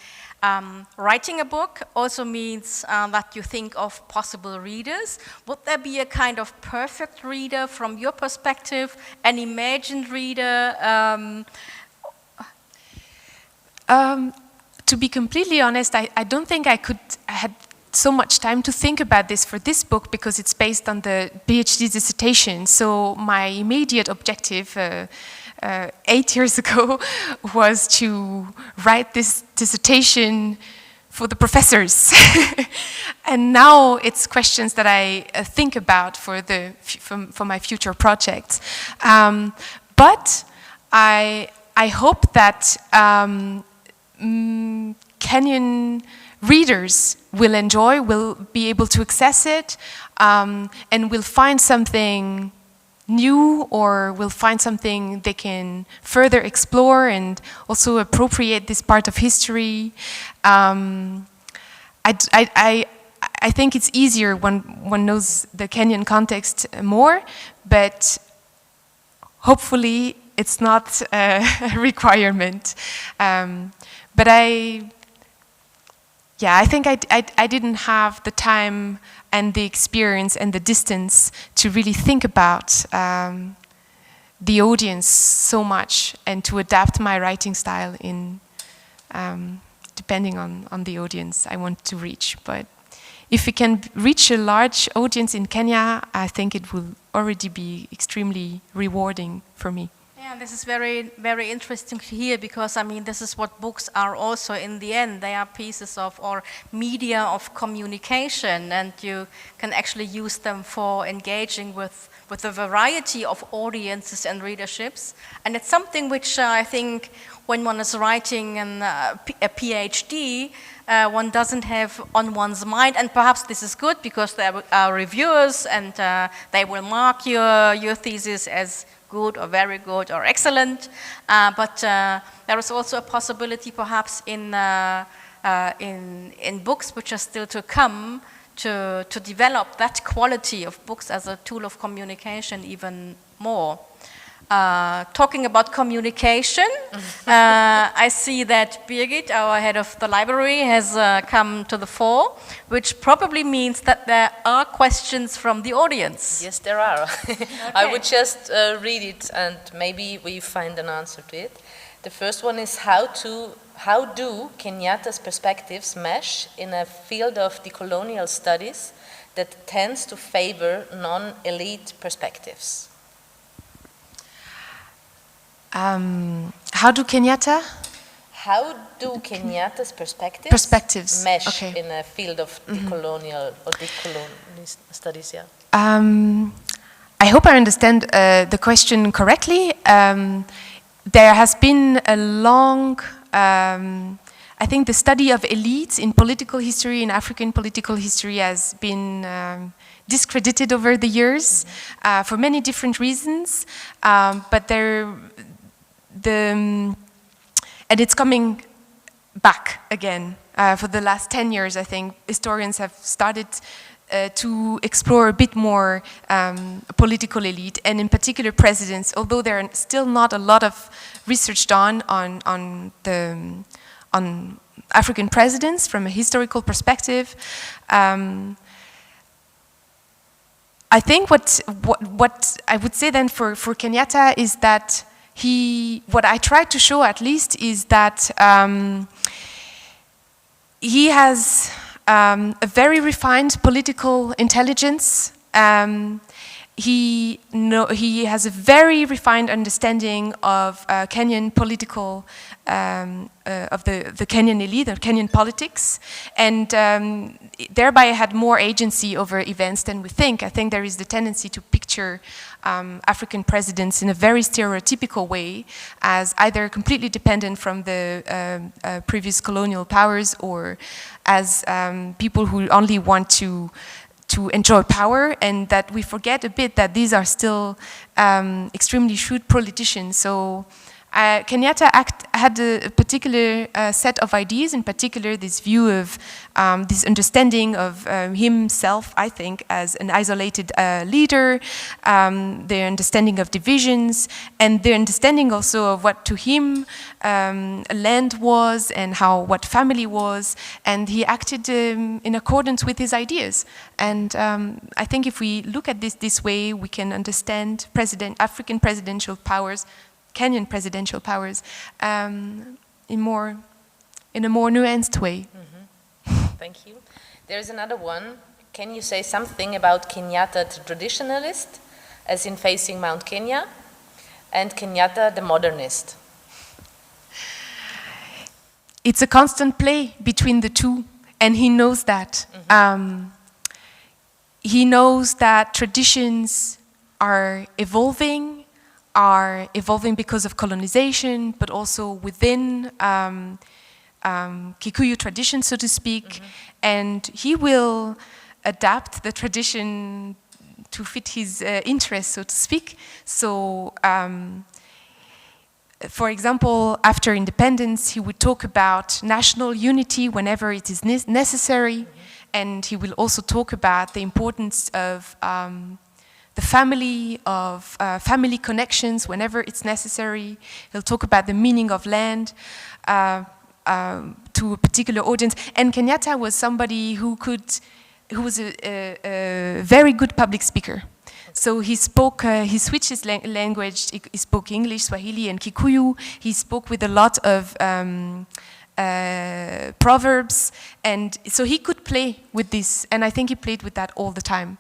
writing a book also means that you think of possible readers. Would there be a kind of perfect reader from your perspective, an imagined reader? To be completely honest, I don't think I had so much time to think about this for this book, because it's based on the PhD dissertation. So my immediate objective 8 years ago was to write this dissertation for the professors. And now it's questions that I think about for my future projects. But I hope that Kenyan readers will be able to access it, and will find something new, or will find something they can further explore and also appropriate this part of history. I think it's easier when one knows the Kenyan context more, but hopefully it's not a requirement. But I think I didn't have the time and the experience and the distance to really think about the audience so much, and to adapt my writing style in depending on the audience I want to reach. But if we can reach a large audience in Kenya, I think it will already be extremely rewarding for me. Yeah, this is very, very interesting to hear, because I mean, this is what books are also in the end. They are pieces of, or media of communication, and you can actually use them for engaging with a variety of audiences and readerships. And it's something which I think when one is writing a PhD, one doesn't have on one's mind, and perhaps this is good because there are reviewers, and they will mark your thesis as good or very good or excellent, but there is also a possibility perhaps in books which are still to come to develop that quality of books as a tool of communication even more. Talking about communication, I see that Birgit, our head of the library, has come to the fore, which probably means that there are questions from the audience. Yes, there are. Okay. I would just read it, and maybe we find an answer to it. The first one is how do Kenyatta's perspectives mesh in a field of decolonial studies that tends to favor non-elite perspectives? How do Kenyatta's perspectives mesh in a field of decolonial studies? Yeah. I hope I understand the question correctly. There has been a long, I think the study of elites in political history, in African political history, has been discredited over the years for many different reasons, but and it's coming back again. For the last 10 years, I think, historians have started to explore a bit more political elite, and in particular presidents, although there are still not a lot of research done on African presidents from a historical perspective. I think what I would say then for Kenyatta is that what I tried to show at least is that he has a very refined political intelligence. He has a very refined understanding of Kenyan political, of the Kenyan elite, of Kenyan politics, and thereby had more agency over events than we think. I think there is the tendency to picture African presidents in a very stereotypical way as either completely dependent from the previous colonial powers or as people who only want to enjoy power, and that we forget a bit that these are still extremely shrewd politicians. So Kenyatta had a particular set of ideas, in particular this view of this understanding of himself, I think, as an isolated leader, their understanding of divisions, and their understanding also of what to him land was and what family was, and he acted in accordance with his ideas. And I think if we look at this way, we can understand African presidential powers, Kenyan presidential powers, in a more nuanced way. Mm-hmm. Thank you. There's another one. Can you say something about Kenyatta the traditionalist, as in Facing Mount Kenya, and Kenyatta the modernist? It's a constant play between the two, and he knows that. Mm-hmm. He knows that traditions are evolving because of colonization, but also within Kikuyu tradition, so to speak, mm-hmm. and he will adapt the tradition to fit his interests, so to speak. So, for example, after independence, he would talk about national unity whenever it is necessary, mm-hmm. and he will also talk about the importance of the family, of family connections whenever it's necessary. He'll talk about the meaning of land to a particular audience. And Kenyatta was somebody who was a very good public speaker. So he switched his language. He spoke English, Swahili, and Kikuyu. He spoke with a lot of proverbs, and so he could play with this. And I think he played with that all the time.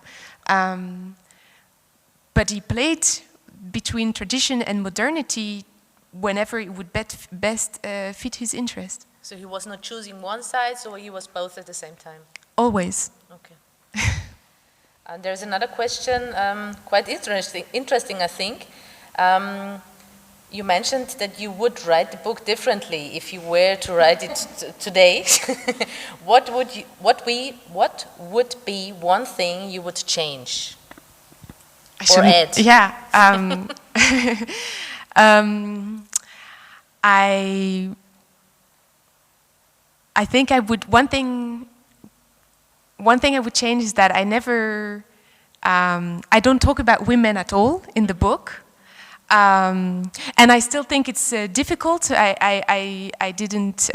But he played between tradition and modernity whenever it would best fit his interest. So he was not choosing one side, so he was both at the same time? Always. Okay. And there's another question, quite interesting, I think. You mentioned that you would write the book differently if you were to write it today. What would be one thing you would change? Or add? Yeah. I think I would. One thing I would change is that I never. I don't talk about women at all in the book, and I still think it's difficult. I didn't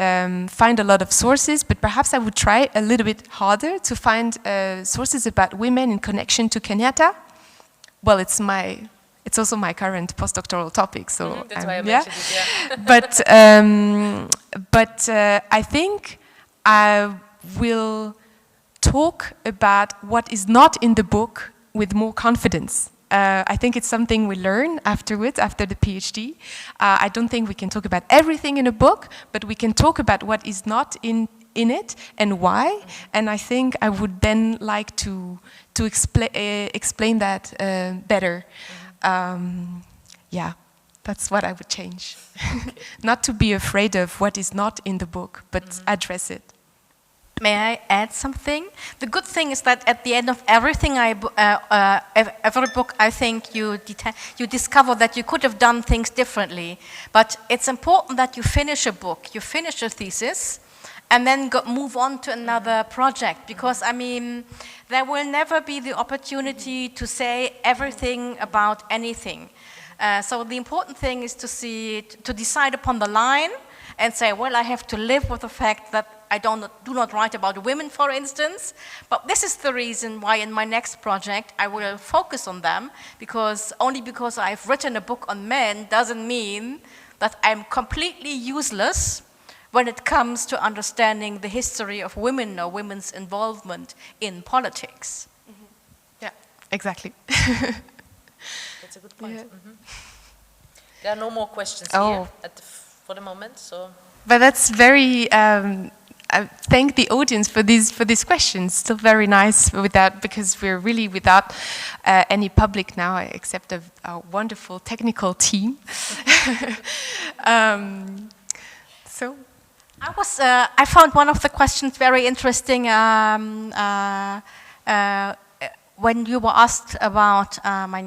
find a lot of sources, but perhaps I would try a little bit harder to find sources about women in connection to Kenyatta. Well, it's also my current postdoctoral topic, so that's why I mentioned it. Yeah. but I think I will talk about what is not in the book with more confidence. I think it's something we learn afterwards, after the PhD. I don't think we can talk about everything in a book, but we can talk about what is not in it and why. And I think I would then like to explain that better. Yeah, that's what I would change. Okay. Not to be afraid of what is not in the book, but address it. May I add something? The good thing is that at the end of everything, every book, I think you discover that you could have done things differently. But it's important that you finish a book, you finish a thesis, and then move on to another project. Because, I mean, there will never be the opportunity to say everything about anything. So the important thing is to decide upon the line and say, well, I have to live with the fact that I do not write about women, for instance, but this is the reason why in my next project I will focus on them, because only because I've written a book on men doesn't mean that I'm completely useless when it comes to understanding the history of women or women's involvement in politics. Mm-hmm. Yeah, exactly. That's a good point. Yeah. Mm-hmm. There are no more questions here for the moment, so. But that's very. I thank the audience for these questions. Still very nice because we're really without any public now, except a wonderful technical team. So, I found one of the questions very interesting when you were asked about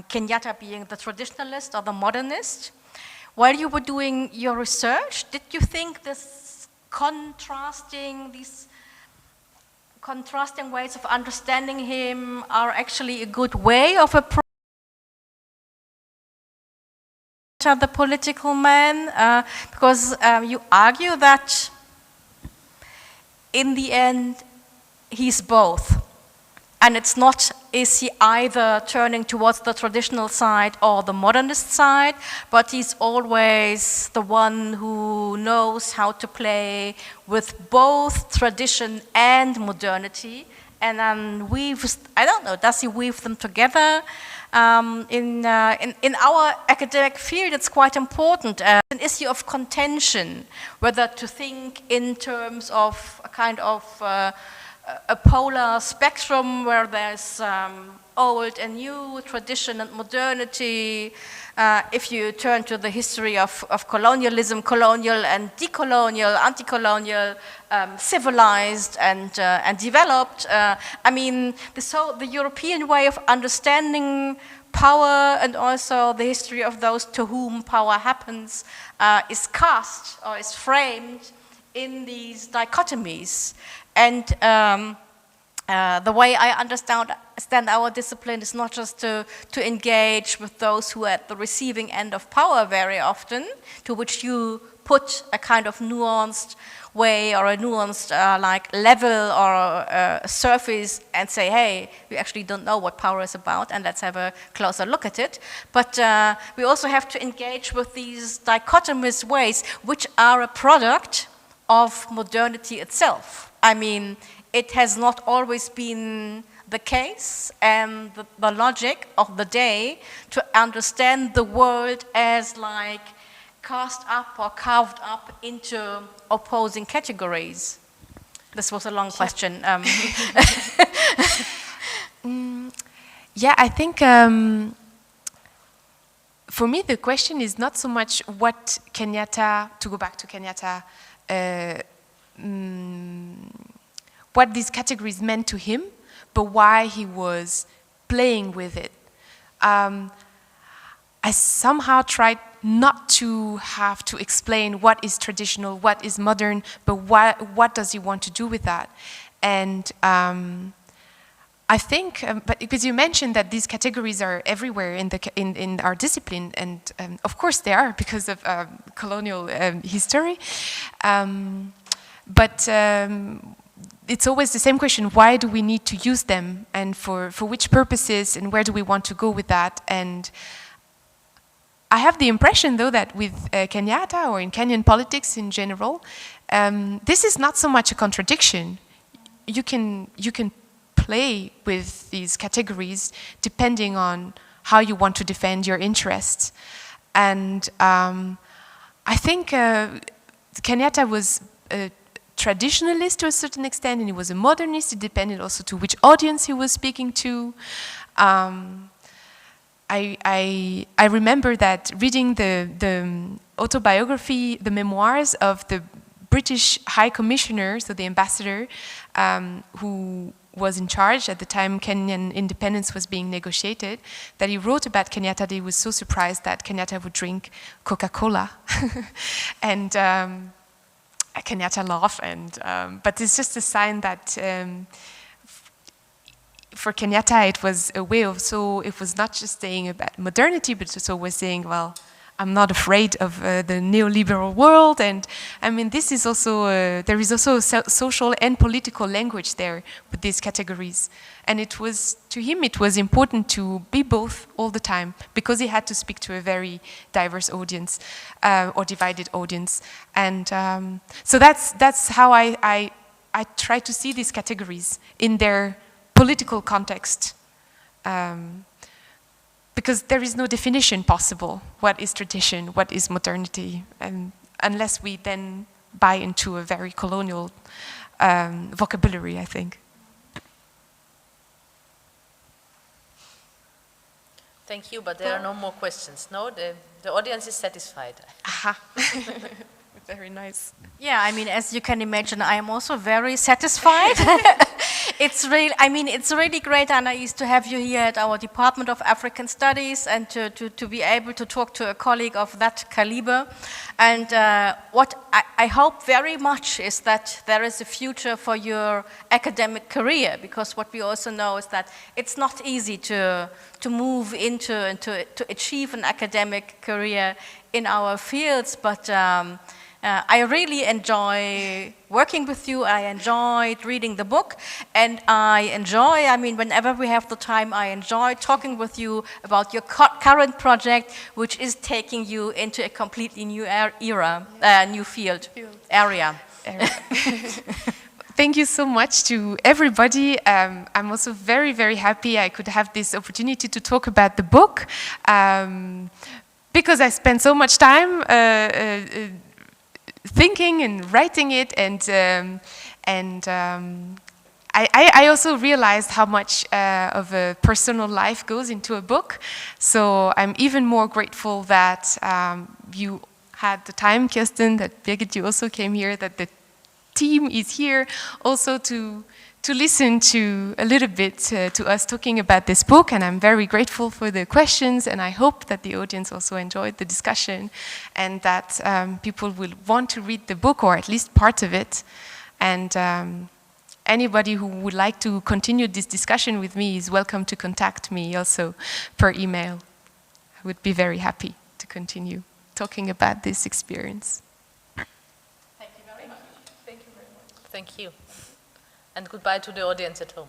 Kenyatta being the traditionalist or the modernist. While you were doing your research, did you think these contrasting ways of understanding him are actually a good way of approaching the political man? Because you argue that in the end he's both. And it's not, is he either turning towards the traditional side or the modernist side, but he's always the one who knows how to play with both tradition and modernity, and then weaves, I don't know, does he weave them together? In our academic field, it's quite important. An issue of contention, whether to think in terms of a kind of a polar spectrum where there's old and new, tradition and modernity. If you turn to the history of colonialism, colonial and decolonial, anti-colonial, civilized and developed. I mean, the European way of understanding power and also the history of those to whom power happens is cast or is framed in these dichotomies. And the way I understand our discipline is not just to engage with those who are at the receiving end of power very often, to which you put a kind of nuanced way or a nuanced like level or a surface and say, hey, we actually don't know what power is about and let's have a closer look at it. But we also have to engage with these dichotomous ways which are a product of modernity itself. I mean, it has not always been the case, and the logic of the day to understand the world as like cast up or carved up into opposing categories. This was a long question. Yeah, I think for me the question is not so much what Kenyatta, to go back to Kenyatta, what these categories meant to him, but why he was playing with it. I somehow tried not to have to explain what is traditional, what is modern, but what does he want to do with that? And I think, but because you mentioned that these categories are everywhere in our discipline, and of course they are because of colonial history. But it's always the same question: why do we need to use them, and for which purposes, and where do we want to go with that? And I have the impression, though, that with Kenyatta or in Kenyan politics in general, this is not so much a contradiction. You can play with these categories depending on how you want to defend your interests. And I think Kenyatta was a traditionalist to a certain extent, and he was a modernist. It depended also to which audience he was speaking to. I remember that reading the autobiography, the memoirs of the British High Commissioner, so the ambassador, who was in charge at the time Kenyan independence was being negotiated, that he wrote about Kenyatta that he was so surprised that Kenyatta would drink Coca-Cola. And Kenyatta laughed, but it's just a sign that for Kenyatta it was a way of, so it was not just saying about modernity, but it's always saying, well, I'm not afraid of the neoliberal world, and I mean this is also there is also social and political language there with these categories, and it was to him it was important to be both all the time because he had to speak to a very diverse audience or divided audience, and so that's how I try to see these categories in their political context. Because there is no definition possible. What is tradition? What is modernity? And unless we then buy into a very colonial vocabulary, I think. Thank you, but there are no more questions. No, the audience is satisfied. Aha. Very nice. Yeah, I mean, as you can imagine, I am also very satisfied. It's really great, Anaïs, to have you here at our Department of African Studies and to be able to talk to a colleague of that caliber. And what I hope very much is that there is a future for your academic career, because what we also know is that it's not easy to move into and to achieve an academic career in our fields, but I really enjoy working with you. I enjoyed reading the book, and I mean, whenever we have the time, I enjoy talking with you about your current project, which is taking you into a completely new new area. Thank you so much to everybody. I'm also very, very happy I could have this opportunity to talk about the book, because I spent so much time thinking and writing it, and I also realized how much of a personal life goes into a book. So I'm even more grateful that you had the time, Kirsten, that Birgit, you also came here, that the team is here also to listen to a little bit to us talking about this book, and I'm very grateful for the questions, and I hope that the audience also enjoyed the discussion and that people will want to read the book, or at least part of it. And anybody who would like to continue this discussion with me is welcome to contact me also per email. I would be very happy to continue talking about this experience. Thank you very much. Thank you very much. Thank you. And goodbye to the audience at home.